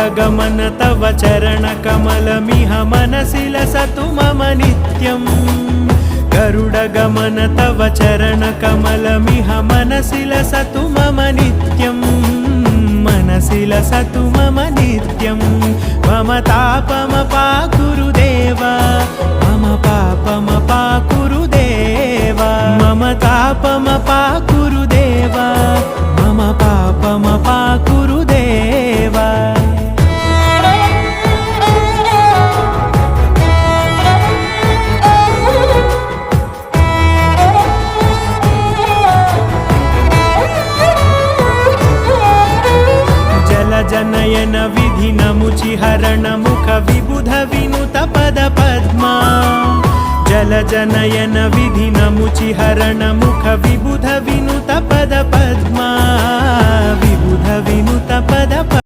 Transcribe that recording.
गरुडगमन तव चरणकमलमिह मनसि लसतु मम नित्यम् गरुडगमन तव चरणकमलमिह मनसि लसतु मम नित्यम् मनसि लसतु मम नित्यम् मम तापमपाकुरुदेव मम पापमपाकुरुदेव मम तापमपाकुरुदेव मम पापमपाकुरुदेव जनयन विधिनमुचिहरण मुख विबुध विनुत पद पद्मा जलजनयन विधिनमुचिहरण मुख विबुध विनुत पद पद्मा विबुध विनुत पद